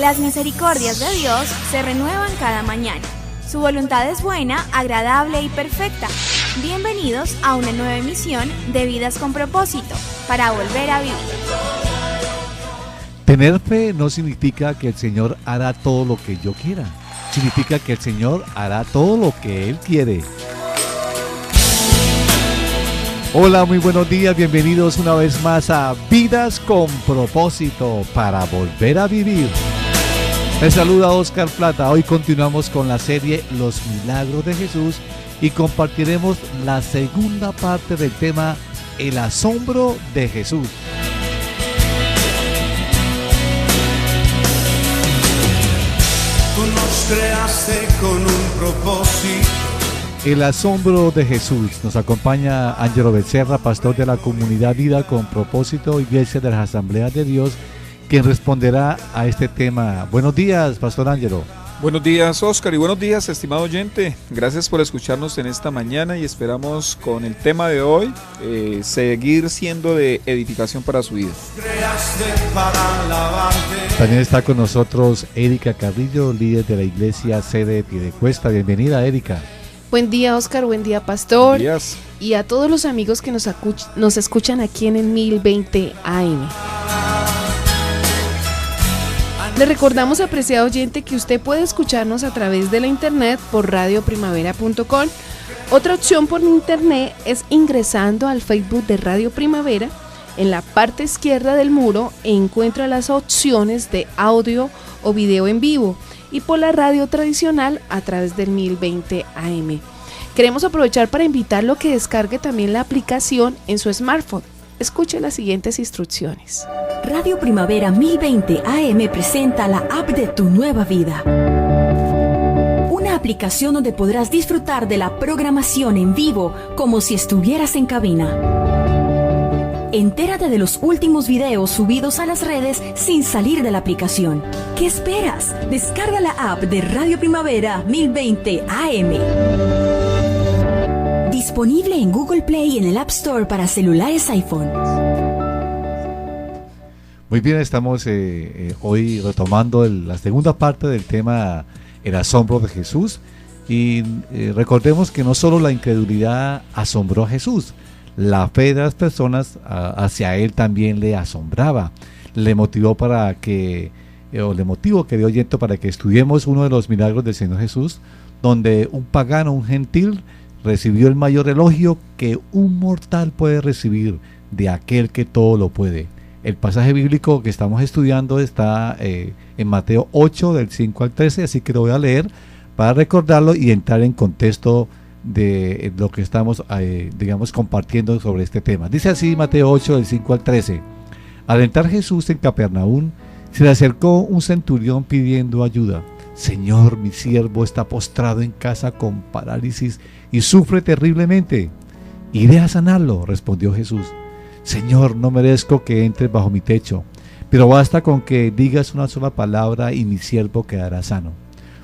Las misericordias de Dios se renuevan cada mañana. Su voluntad es buena, agradable y perfecta. Bienvenidos a una nueva emisión de Vidas con Propósito, para volver a vivir. Tener fe no significa que el Señor hará todo lo que yo quiera. Significa que el Señor hará todo lo que Él quiere. Hola, muy buenos días, bienvenidos una vez más a Vidas con Propósito, para volver a vivir. Les saluda Oscar Plata. Hoy continuamos con la serie Los Milagros de Jesús y compartiremos la segunda parte del tema El Asombro de Jesús. Tú nos creaste con un propósito. El Asombro de Jesús. Nos acompaña Ángelo Becerra, pastor de la comunidad Vida con Propósito, Iglesia de las Asambleas de Dios, quien responderá a este tema. Buenos días, pastor Ángelo. Buenos días, Oscar, y buenos días, estimado oyente. Gracias por escucharnos en esta mañana y esperamos con el tema de hoy seguir siendo de edificación para su vida. También está con nosotros Erika Carrillo, líder de la iglesia sede de Piedecuesta. Bienvenida, Erika. Buen día, Oscar, buen día, pastor. Buenos días. Y a todos los amigos que nos escuchan aquí en el 1020 AM. Le recordamos, apreciado oyente, que usted puede escucharnos a través de la internet por radioprimavera.com. Otra opción por internet es ingresando al Facebook de Radio Primavera. En la parte izquierda del muro encuentra las opciones de audio o video en vivo, y por la radio tradicional a través del 1020 AM. Queremos aprovechar para invitarlo a que descargue también la aplicación en su smartphone. Escuche las siguientes instrucciones. Radio Primavera 1020 AM presenta la app de tu nueva vida. Una aplicación donde podrás disfrutar de la programación en vivo como si estuvieras en cabina. Entérate de los últimos videos subidos a las redes sin salir de la aplicación. ¿Qué esperas? Descarga la app de Radio Primavera 1020 AM. Disponible en Google Play y en el App Store para celulares iPhone. Muy bien, estamos hoy retomando la segunda parte del tema El Asombro de Jesús. Y recordemos que no solo la incredulidad asombró a Jesús, la fe de las personas hacia Él también le asombraba. Le motivó querido oyente, para que estudiemos uno de los milagros del Señor Jesús, donde un pagano, un gentil, recibió el mayor elogio que un mortal puede recibir de aquel que todo lo puede. El pasaje bíblico que estamos estudiando está en Mateo 8, del 5 al 13, así que lo voy a leer para recordarlo y entrar en contexto de lo que estamos compartiendo sobre este tema. Dice así Mateo 8, del 5 al 13. Al entrar Jesús en Capernaum, se le acercó un centurión pidiendo ayuda. Señor, mi siervo está postrado en casa con parálisis y sufre terriblemente. Iré a sanarlo, respondió Jesús. Señor, no merezco que entres bajo mi techo, pero basta con que digas una sola palabra y mi siervo quedará sano.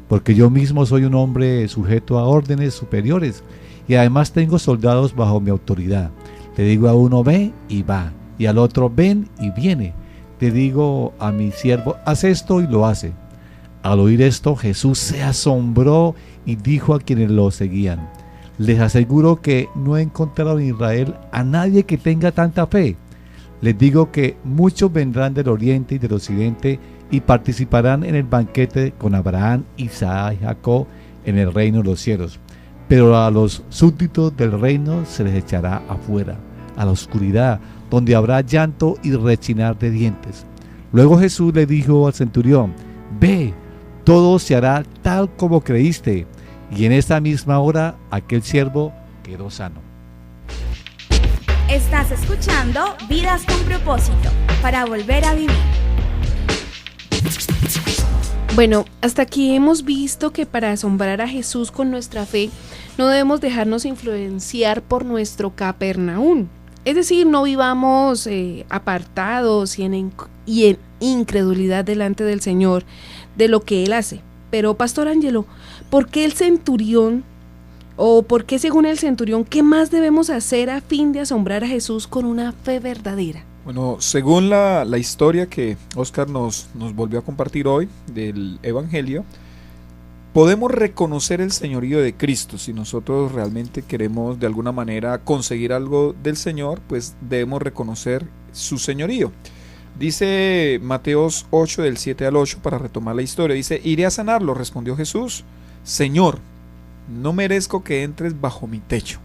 Porque yo mismo soy un hombre sujeto a órdenes superiores y además tengo soldados bajo mi autoridad. Le digo a uno, ve y va, y al otro, ven y viene. Le digo a mi siervo, haz esto y lo hace. Al oír esto, Jesús se asombró y dijo a quienes lo seguían, les aseguro que no he encontrado en Israel a nadie que tenga tanta fe. Les digo que muchos vendrán del oriente y del occidente y participarán en el banquete con Abraham, Isaac y Jacob en el reino de los cielos. Pero a los súbditos del reino se les echará afuera, a la oscuridad, donde habrá llanto y rechinar de dientes. Luego Jesús le dijo al centurión, ve, todo se hará tal como creíste. Y en esa misma hora aquel siervo quedó sano. Estás escuchando Vidas con Propósito, para volver a vivir. Bueno, hasta aquí hemos visto que para asombrar a Jesús con nuestra fe, no debemos dejarnos influenciar por nuestro Capernaum. Es decir, no vivamos apartados y en incredulidad delante del Señor de lo que Él hace. Pero, Pastor Ángelo, ¿por qué el centurión, o por qué según el centurión, qué más debemos hacer a fin de asombrar a Jesús con una fe verdadera? Bueno, según la historia que Oscar nos volvió a compartir hoy del Evangelio, podemos reconocer el señorío de Cristo. Si nosotros realmente queremos de alguna manera conseguir algo del Señor, pues debemos reconocer su señorío. Dice Mateos 8 del 7 al 8, para retomar la historia, dice: iré a sanarlo, respondió Jesús. Señor, no merezco que entres bajo mi techo,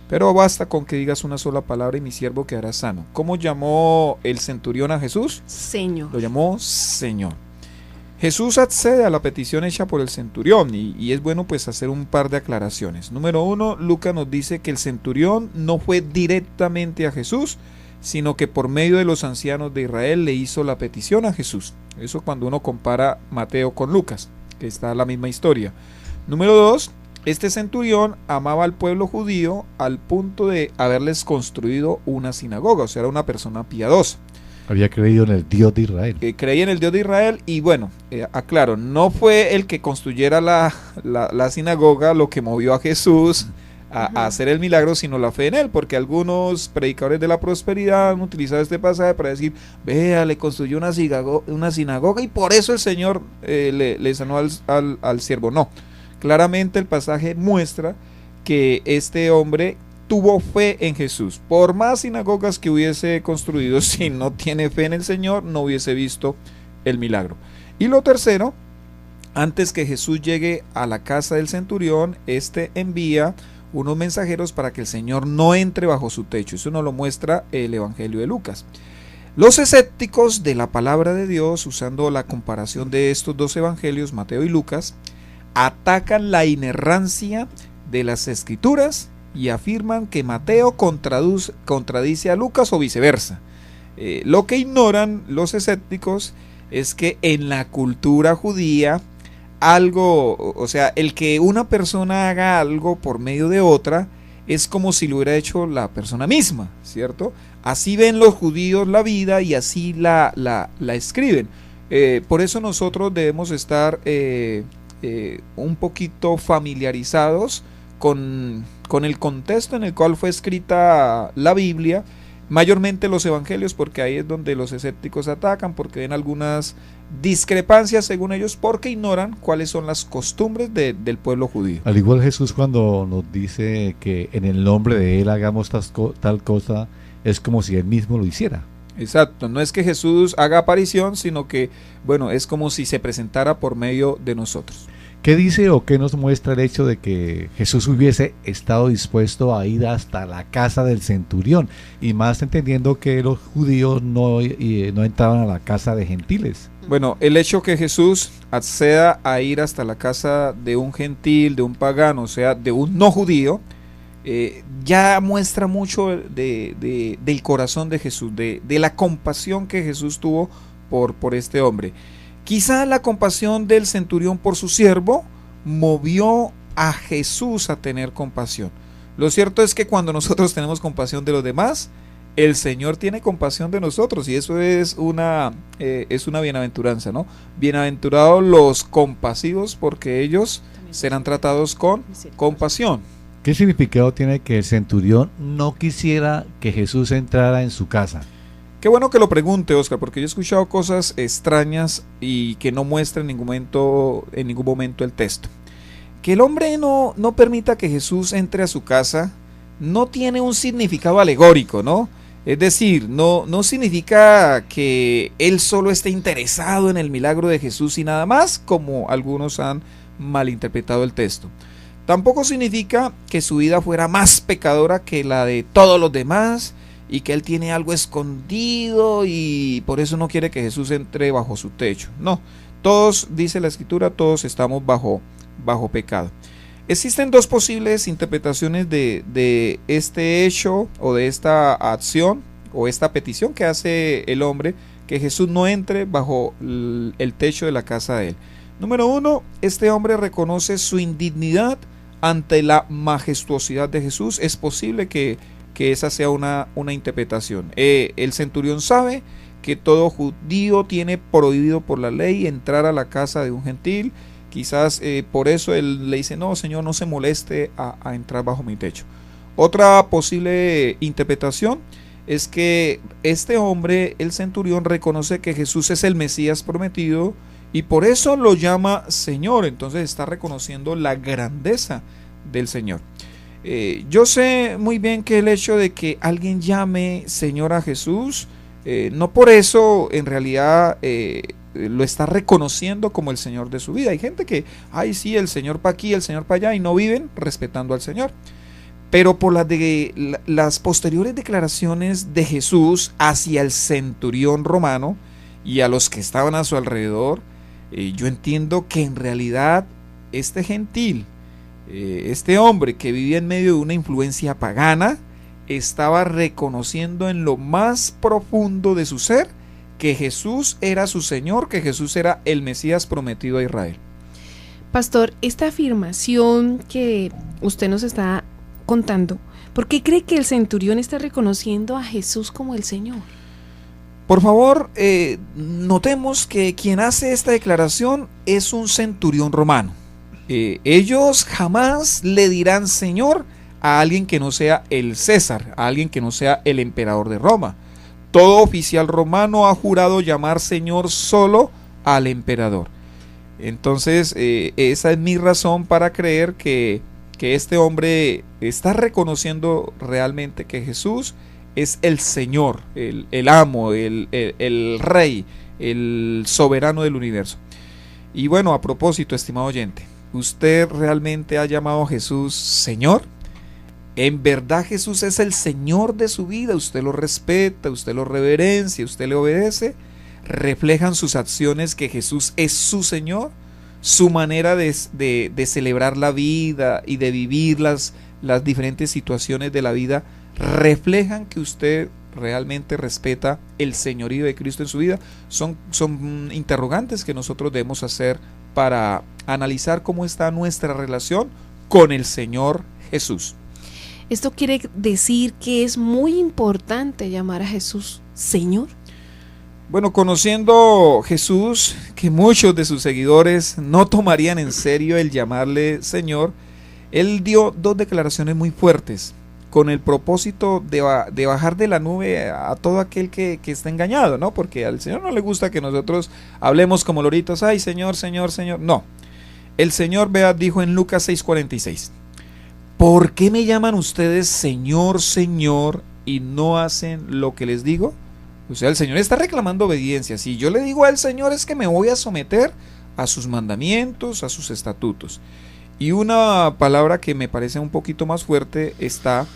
pero basta con que digas una sola palabra y mi siervo quedará sano. ¿Cómo llamó el centurión a Jesús? Señor. Lo llamó Señor. Jesús accede a la petición hecha por el centurión y es bueno pues hacer un par de aclaraciones. Número uno, Lucas nos dice que el centurión no fue directamente a Jesús, sino que por medio de los ancianos de Israel le hizo la petición a Jesús. Eso cuando uno compara Mateo con Lucas, que está la misma historia. Número dos, este centurión amaba al pueblo judío al punto de haberles construido una sinagoga, o sea, era una persona piadosa. Había creído en el Dios de Israel. Creía en el Dios de Israel y bueno, aclaro, no fue el que construyera la sinagoga lo que movió a Jesús a hacer el milagro, sino la fe en él, porque algunos predicadores de la prosperidad han utilizado este pasaje para decir: vea, le construyó una sinagoga y por eso el Señor le sanó al siervo. No, claramente el pasaje muestra que este hombre tuvo fe en Jesús. Por más sinagogas que hubiese construido, si no tiene fe en el Señor, no hubiese visto el milagro. Y lo tercero, antes que Jesús llegue a la casa del centurión, este envía unos mensajeros para que el Señor no entre bajo su techo. Eso nos lo muestra el Evangelio de Lucas. Los escépticos de la palabra de Dios, usando la comparación de estos dos evangelios, Mateo y Lucas, atacan la inerrancia de las escrituras y afirman que Mateo contradice a Lucas o viceversa. Lo que ignoran los escépticos es que en la cultura judía algo, o sea, el que una persona haga algo por medio de otra es como si lo hubiera hecho la persona misma, ¿cierto? Así ven los judíos la vida y así la escriben. Por eso nosotros debemos estar un poquito familiarizados con el contexto en el cual fue escrita la Biblia, mayormente los evangelios, porque ahí es donde los escépticos atacan, porque ven algunas discrepancias según ellos, porque ignoran cuáles son las costumbres del pueblo judío. Al igual Jesús, cuando nos dice que en el nombre de Él hagamos tal cosa, es como si Él mismo lo hiciera. Exacto, no es que Jesús haga aparición, sino que, bueno, es como si se presentara por medio de nosotros. ¿Qué dice o qué nos muestra el hecho de que Jesús hubiese estado dispuesto a ir hasta la casa del centurión? Y más entendiendo que los judíos no entraban a la casa de gentiles. Bueno, el hecho que Jesús acceda a ir hasta la casa de un gentil, de un pagano, o sea, de un no judío, ya muestra mucho del corazón de Jesús, de la compasión que Jesús tuvo por este hombre. Quizá la compasión del centurión por su siervo movió a Jesús a tener compasión. Lo cierto es que cuando nosotros tenemos compasión de los demás, el Señor tiene compasión de nosotros, y eso es una bienaventuranza, ¿no? Bienaventurados los compasivos, porque ellos serán tratados con compasión. ¿Qué significado tiene que el centurión no quisiera que Jesús entrara en su casa? Qué bueno que lo pregunte, Oscar, porque yo he escuchado cosas extrañas y que no muestra en ningún momento el texto. Que el hombre no permita que Jesús entre a su casa no tiene un significado alegórico, ¿no? Es decir, no significa que él solo esté interesado en el milagro de Jesús y nada más, como algunos han malinterpretado el texto. Tampoco significa que su vida fuera más pecadora que la de todos los demás, y que él tiene algo escondido y por eso no quiere que Jesús entre bajo su techo. No, todos, dice la Escritura, todos estamos bajo pecado. Existen dos posibles interpretaciones de este hecho o de esta acción o esta petición que hace el hombre, que Jesús no entre bajo el techo de la casa de él. Número uno, este hombre reconoce su indignidad ante la majestuosidad de Jesús. Es posible que esa sea una interpretación. El centurión sabe que todo judío tiene prohibido por la ley entrar a la casa de un gentil. Quizás por eso él le dice: no, Señor, no se moleste a entrar bajo mi techo. Otra posible interpretación es que este hombre, el centurión, reconoce que Jesús es el Mesías prometido y por eso lo llama Señor. Entonces está reconociendo la grandeza del Señor. Yo sé muy bien que el hecho de que alguien llame Señor a Jesús, no por eso en realidad lo está reconociendo como el Señor de su vida. Hay gente que, ay sí, el Señor para aquí, el Señor para allá, y no viven respetando al Señor. Pero por las posteriores declaraciones de Jesús hacia el centurión romano y a los que estaban a su alrededor, yo entiendo que en realidad este gentil, este hombre que vivía en medio de una influencia pagana, estaba reconociendo en lo más profundo de su ser que Jesús era su Señor, que Jesús era el Mesías prometido a Israel. Pastor, esta afirmación que usted nos está contando, ¿por qué cree que el centurión está reconociendo a Jesús como el Señor? Por favor, notemos que quien hace esta declaración es un centurión romano. Ellos jamás le dirán Señor a alguien que no sea el César, a alguien que no sea el emperador de Roma. Todo oficial romano ha jurado llamar Señor solo al emperador. Entonces, esa es mi razón para creer que este hombre está reconociendo realmente que Jesús es el Señor, el amo, el rey, el soberano del universo. Y bueno, a propósito, estimado oyente, ¿usted realmente ha llamado a Jesús Señor? En verdad Jesús es el Señor de su vida. Usted lo respeta, usted lo reverencia, usted le obedece. ¿Reflejan sus acciones que Jesús es su Señor? Su manera de celebrar la vida y de vivir las diferentes situaciones de la vida reflejan que usted realmente respeta el señorío de Cristo en su vida. Son interrogantes que nosotros debemos hacer para analizar cómo está nuestra relación con el Señor Jesús. ¿Esto quiere decir que es muy importante llamar a Jesús Señor? Bueno, conociendo Jesús, que muchos de sus seguidores no tomarían en serio el llamarle Señor, él dio dos declaraciones muy fuertes con el propósito de bajar de la nube a todo aquel que está engañado, ¿no? Porque al Señor no le gusta que nosotros hablemos como loritos, ay Señor, Señor, Señor. No, el Señor, vea, dijo en Lucas 6:46, ¿por qué me llaman ustedes Señor, Señor y no hacen lo que les digo? O sea, el Señor está reclamando obediencia. Si yo le digo al Señor es que me voy a someter a sus mandamientos, a sus estatutos. Y una palabra que me parece un poquito más fuerte está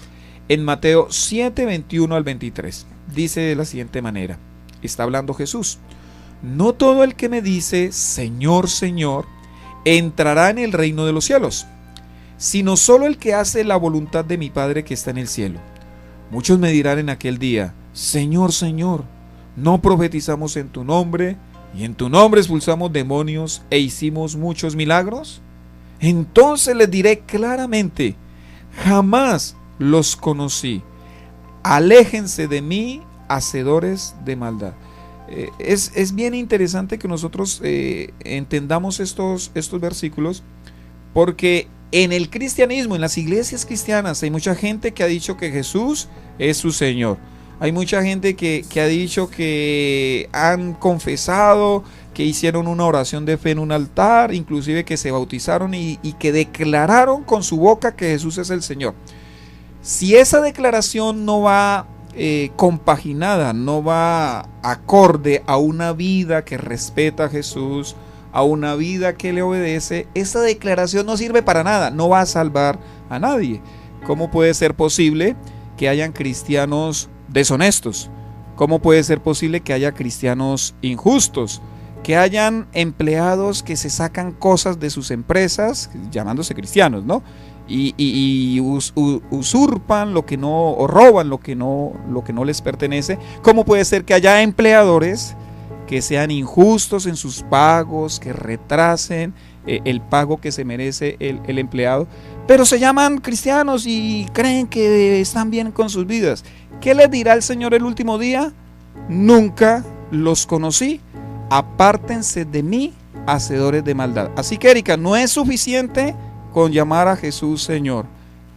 en Mateo 7:21 al 23. Dice de la siguiente manera, está hablando Jesús: no todo el que me dice Señor, Señor, entrará en el reino de los cielos, sino solo el que hace la voluntad de mi Padre que está en el cielo. Muchos me dirán en aquel día, Señor, Señor, ¿no profetizamos en tu nombre, y en tu nombre expulsamos demonios e hicimos muchos milagros? Entonces les diré claramente, jamás los conocí. Aléjense de mí, hacedores de maldad. Es bien interesante que nosotros entendamos estos versículos, porque en el cristianismo, en las iglesias cristianas, hay mucha gente que ha dicho que Jesús es su Señor. Hay mucha gente que ha dicho que han confesado, que hicieron una oración de fe en un altar, inclusive que se bautizaron y que declararon con su boca que Jesús es el Señor. Si esa declaración no va compaginada, no va acorde a una vida que respeta a Jesús, a una vida que le obedece, esa declaración no sirve para nada, no va a salvar a nadie. ¿Cómo puede ser posible que hayan cristianos deshonestos? ¿Cómo puede ser posible que haya cristianos injustos? Que hayan empleados que se sacan cosas de sus empresas, llamándose cristianos, ¿no? Y usurpan lo que no, o roban lo que no les pertenece. ¿Cómo puede ser que haya empleadores que sean injustos en sus pagos, que retrasen el pago que se merece el empleado, pero se llaman cristianos y creen que están bien con sus vidas? ¿Qué les dirá el Señor el último día? Nunca los conocí, apártense de mí, hacedores de maldad. Así que, Erika, no es suficiente con llamar a Jesús Señor.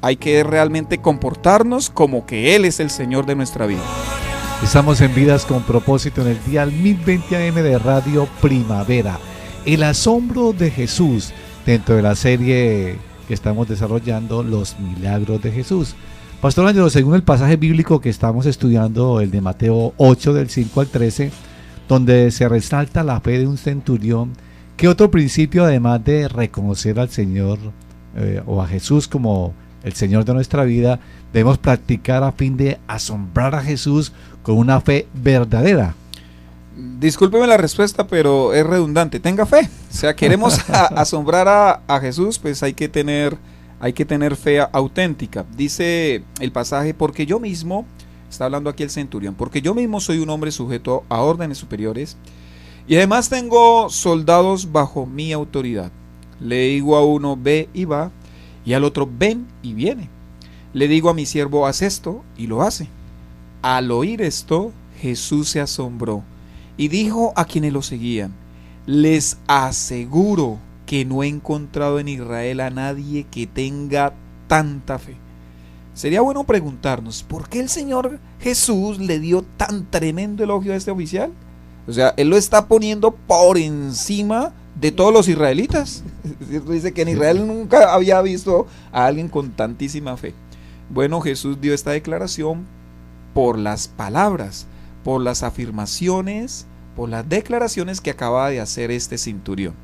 hay que realmente comportarnos como que Él es el Señor de nuestra vida. Estamos en Vidas con Propósito en el día 1020 AM de Radio Primavera. El asombro de Jesús dentro de la serie que estamos desarrollando, Los Milagros de Jesús. Pastor Ángelo, según el pasaje bíblico que estamos estudiando, el de Mateo 8 del 5 al 13, donde se resalta la fe de un centurión, ¿qué otro principio, además de reconocer al Señor o a Jesús como el Señor de nuestra vida, debemos practicar a fin de asombrar a Jesús con una fe verdadera? Discúlpeme la respuesta, pero es redundante. Tenga fe. O sea, queremos asombrar a Jesús, pues hay que tener fe auténtica. Dice el pasaje, porque yo mismo, está hablando aquí el centurión, porque yo mismo soy un hombre sujeto a órdenes superiores y además tengo soldados bajo mi autoridad. Le digo a uno, ve y va, y al otro, ven y viene. Le digo a mi siervo, haz esto, y lo hace. Al oír esto, Jesús se asombró y dijo a quienes lo seguían, les aseguro que no he encontrado en Israel a nadie que tenga tanta fe. Sería bueno preguntarnos, ¿por qué el Señor Jesús le dio tan tremendo elogio a este oficial? O sea, Él lo está poniendo por encima de todos los israelitas. Dice que en Israel nunca había visto a alguien con tantísima fe. Bueno, Jesús dio esta declaración por las palabras, por las afirmaciones, por las declaraciones que acaba de hacer este centurión.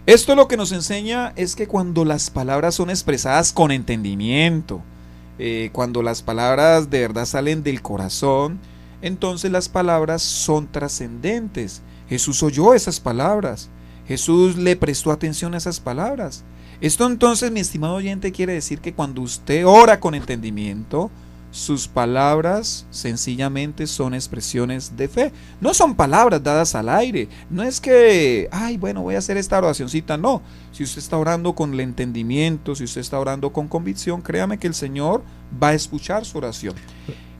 Esto lo que nos enseña es que cuando las palabras son expresadas con entendimiento, cuando las palabras de verdad salen del corazón, entonces las palabras son trascendentes. Jesús oyó esas palabras, Jesús le prestó atención a esas palabras. Esto entonces, mi estimado oyente, quiere decir que cuando usted ora con entendimiento, sus palabras sencillamente son expresiones de fe. No son palabras dadas al aire. No es que, ay, bueno, voy a hacer esta oracioncita. No. Si usted está orando con el entendimiento, si usted está orando con convicción, créame que el Señor va a escuchar su oración.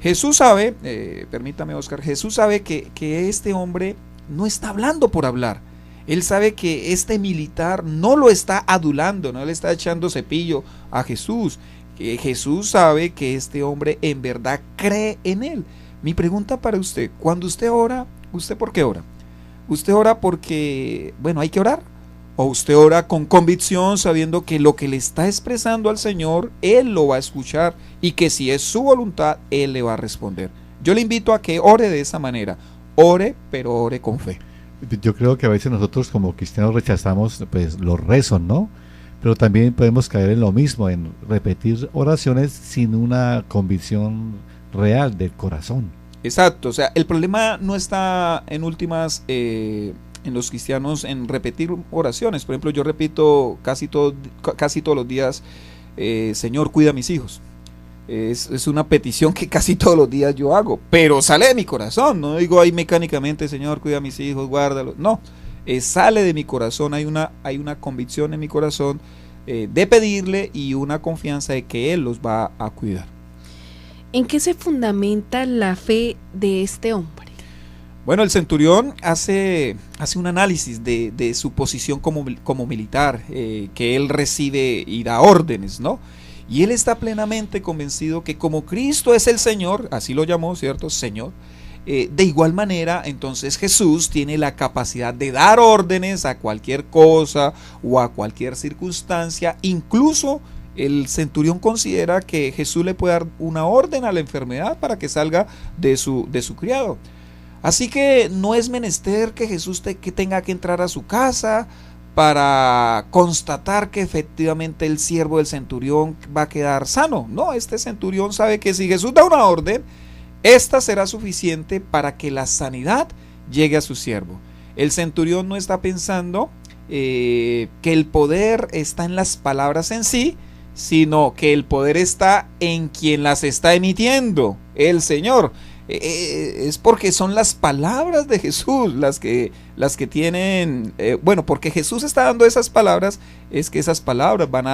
Jesús sabe, permítame, Oscar, Jesús sabe que este hombre no está hablando por hablar. Él sabe que este militar no lo está adulando, no le está echando cepillo a Jesús. Que Jesús sabe que este hombre en verdad cree en él. Mi pregunta para usted, cuando usted ora, ¿usted por qué ora? ¿Usted ora porque, bueno, hay que orar? ¿O usted ora con convicción sabiendo que lo que le está expresando al Señor, Él lo va a escuchar y que si es su voluntad, Él le va a responder? Yo le invito a que ore de esa manera. Ore, pero ore con fe. Yo creo que a veces nosotros como cristianos rechazamos pues los rezos, ¿no? Pero también podemos caer en lo mismo, en repetir oraciones sin una convicción real del corazón. Exacto, o sea, el problema no está en últimas en los cristianos en repetir oraciones. Por ejemplo, yo repito casi todos los días, Señor, cuida a mis hijos. Es una petición que casi todos los días yo hago, pero sale de mi corazón, no digo ahí mecánicamente, Señor, cuida a mis hijos, guárdalos, no. Sale de mi corazón, hay una convicción en mi corazón de pedirle y una confianza de que Él los va a cuidar. ¿En qué se fundamenta la fe de este hombre? Bueno, el centurión hace un análisis de su posición como militar, que él recibe y da órdenes, ¿no? Y él está plenamente convencido que como Cristo es el Señor, así lo llamó, ¿cierto? Señor. De igual manera, entonces Jesús tiene la capacidad de dar órdenes a cualquier cosa o a cualquier circunstancia. Incluso el centurión considera que Jesús le puede dar una orden a la enfermedad para que salga de su criado. Así que no es menester que Jesús tenga que entrar a su casa para constatar que efectivamente el siervo del centurión va a quedar sano. No, este centurión sabe que si Jesús da una orden, esta será suficiente para que la sanidad llegue a su siervo. El centurión no está pensando que el poder está en las palabras en sí, sino que el poder está en quien las está emitiendo, el Señor. Es porque son las palabras de Jesús las que tienen, porque Jesús está dando esas palabras, es que esas palabras van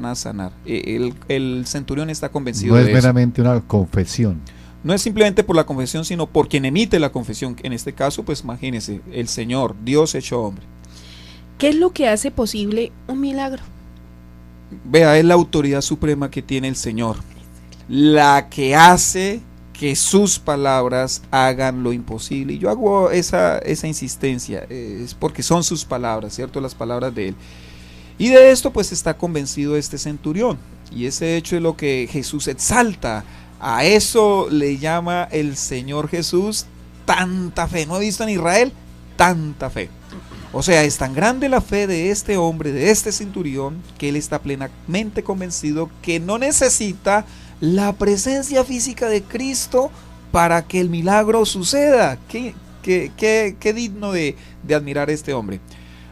a sanar. El centurión está convencido de eso. No es meramente una confesión. No es simplemente por la confesión, sino por quien emite la confesión. En este caso, pues imagínense, el Señor, Dios hecho hombre. ¿Qué es lo que hace posible un milagro? Vea, es la autoridad suprema que tiene el Señor, la que hace que sus palabras hagan lo imposible. Y yo hago esa insistencia, es porque son sus palabras, ¿cierto? Las palabras de Él. Y de esto pues está convencido este centurión. Y ese hecho es lo que Jesús exalta. A eso le llama el Señor Jesús tanta fe. No he visto en Israel tanta fe. O sea, es tan grande la fe de este hombre, de este centurión, que él está plenamente convencido que no necesita la presencia física de Cristo para que el milagro suceda. Qué digno de admirar este hombre.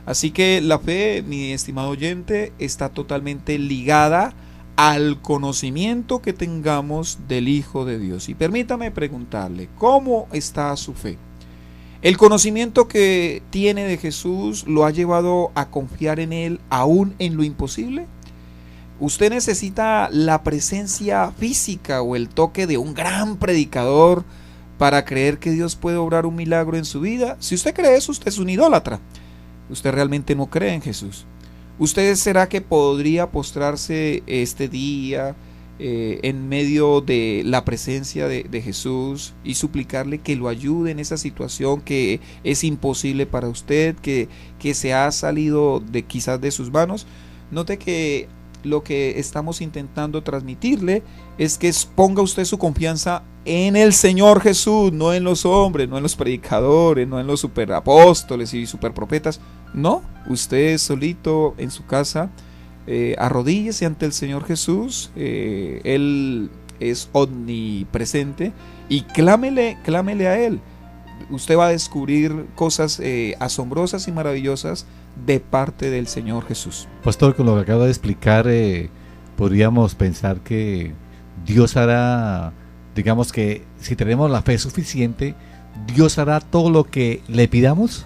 Así que la fe, mi estimado oyente, está totalmente ligada al conocimiento que tengamos del Hijo de Dios. Y permítame preguntarle, ¿cómo está su fe? ¿El conocimiento que tiene de Jesús lo ha llevado a confiar en Él aún en lo imposible? ¿Usted necesita la presencia física o el toque de un gran predicador para creer que Dios puede obrar un milagro en su vida? Si usted cree eso, usted es un idólatra. Usted realmente no cree en Jesús. ¿Usted será que podría postrarse este día en medio de la presencia de Jesús y suplicarle que lo ayude en esa situación que es imposible para usted, que se ha salido quizás de sus manos? Note que lo que estamos intentando transmitirle es que ponga usted su confianza en el Señor Jesús, no en los hombres, no en los predicadores, no en los superapóstoles y superprofetas. No, usted solito en su casa, arrodíllese ante el Señor Jesús. Él es omnipresente y clámele a Él. Usted va a descubrir cosas asombrosas y maravillosas de parte del Señor Jesús. Pastor, con lo que acaba de explicar, podríamos pensar que Dios hará, digamos que si tenemos la fe suficiente, Dios hará todo lo que le pidamos.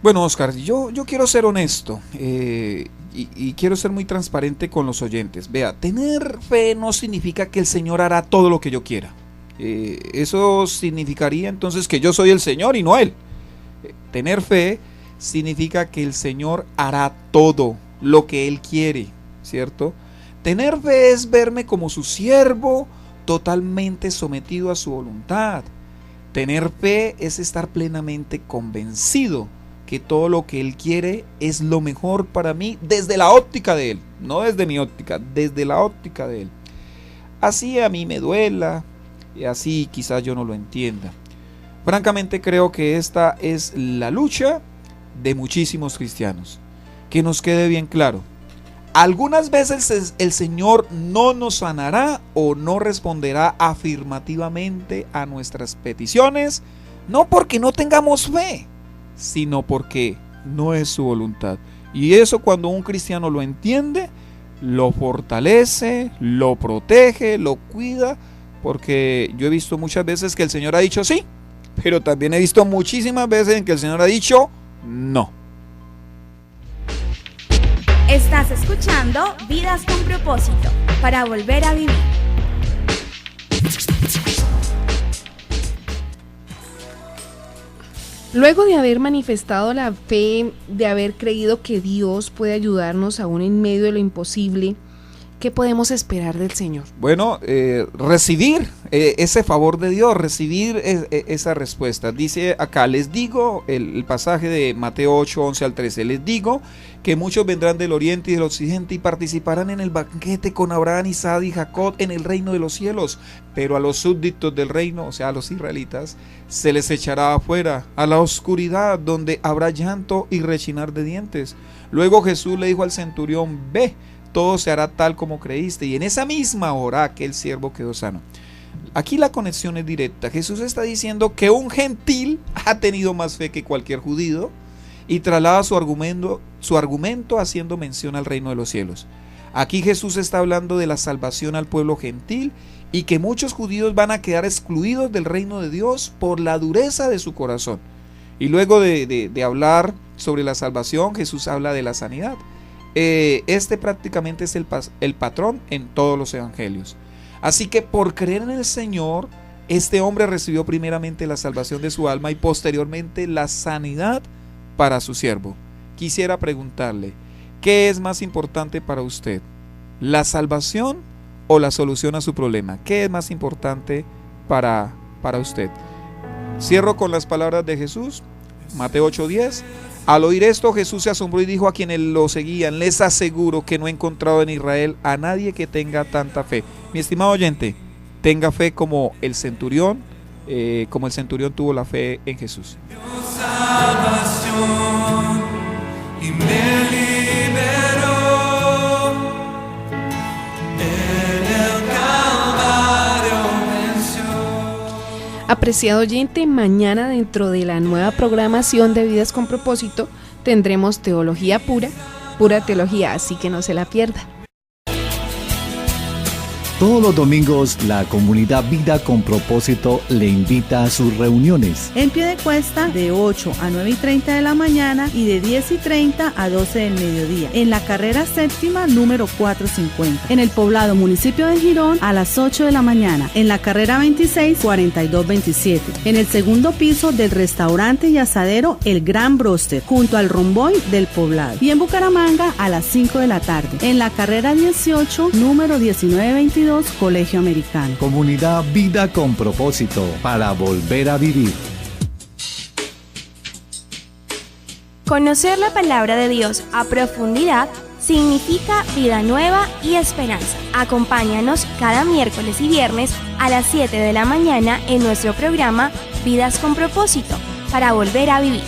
Bueno, Oscar, yo quiero ser honesto y quiero ser muy transparente con los oyentes. Vea, tener fe no significa que el Señor hará todo lo que yo quiera. Eso significaría entonces que yo soy el Señor y no Él. Tener fe significa que el Señor hará todo lo que Él quiere, ¿cierto? Tener fe es verme como su siervo, totalmente sometido a su voluntad. Tener fe es estar plenamente convencido que todo lo que Él quiere es lo mejor para mí desde la óptica de Él, no desde mi óptica, desde la óptica de Él. Así a mí me duela, y así quizás yo no lo entienda. Francamente creo que esta es la lucha de muchísimos cristianos. Que nos quede bien claro, algunas veces el Señor no nos sanará o no responderá afirmativamente a nuestras peticiones, no porque no tengamos fe, sino porque no es su voluntad. Y eso, cuando un cristiano lo entiende, lo fortalece, lo protege, lo cuida, porque yo he visto muchas veces que el Señor ha dicho sí, pero también he visto muchísimas veces en que el Señor ha dicho no. Estás escuchando Vidas con Propósito, para volver a vivir. Luego de haber manifestado la fe, de haber creído que Dios puede ayudarnos aún en medio de lo imposible, ¿qué podemos esperar del Señor? Bueno, recibir ese favor de Dios, recibir esa respuesta. Dice acá, les digo, el pasaje de Mateo 8, 11 al 13, les digo que muchos vendrán del oriente y del occidente y participarán en el banquete con Abraham, Isaac y Jacob en el reino de los cielos, pero a los súbditos del reino, o sea, a los israelitas, se les echará afuera, a la oscuridad, donde habrá llanto y rechinar de dientes. Luego Jesús le dijo al centurión, ve, todo se hará tal como creíste, y en esa misma hora aquel siervo quedó sano. Aquí la conexión es directa. Jesús está diciendo que un gentil ha tenido más fe que cualquier judío y traslada su argumento haciendo mención al reino de los cielos. Aquí Jesús está hablando de la salvación al pueblo gentil y que muchos judíos van a quedar excluidos del reino de Dios por la dureza de su corazón. Y luego de hablar sobre la salvación, Jesús habla de la sanidad. Este prácticamente es el patrón en todos los evangelios. Así que por creer en el Señor, este hombre recibió primeramente la salvación de su alma y posteriormente la sanidad para su siervo. Quisiera preguntarle, ¿qué es más importante para usted? ¿La salvación o la solución a su problema? ¿Qué es más importante para usted? Cierro con las palabras de Jesús, Mateo 8:10. Al oír esto, Jesús se asombró y dijo a quienes lo seguían: les aseguro que no he encontrado en Israel a nadie que tenga tanta fe. Mi estimado oyente, tenga fe como el centurión tuvo la fe en Jesús. Salvación y me liberó en el Calvario venció. Apreciado oyente, mañana dentro de la nueva programación de Vidas con Propósito tendremos teología pura teología, así que no se la pierda. Todos los domingos, la comunidad Vida con Propósito le invita a sus reuniones. En Piedecuesta, de 8 a 9:30 de la mañana y de 10:30 a 12 del mediodía. En la carrera séptima, número 450. En el poblado municipio de Girón, a las 8 de la mañana. En la carrera 26, 4227. En el segundo piso del restaurante y asadero El Gran Broster, junto al Romboy del poblado. Y en Bucaramanga, a las 5 de la tarde. En la carrera 18, número 1922, Colegio Americano. Comunidad Vida con Propósito, para volver a vivir. Conocer la palabra de Dios a profundidad significa vida nueva y esperanza. Acompáñanos cada miércoles y viernes a las 7 de la mañana en nuestro programa Vidas con Propósito, para volver a vivir.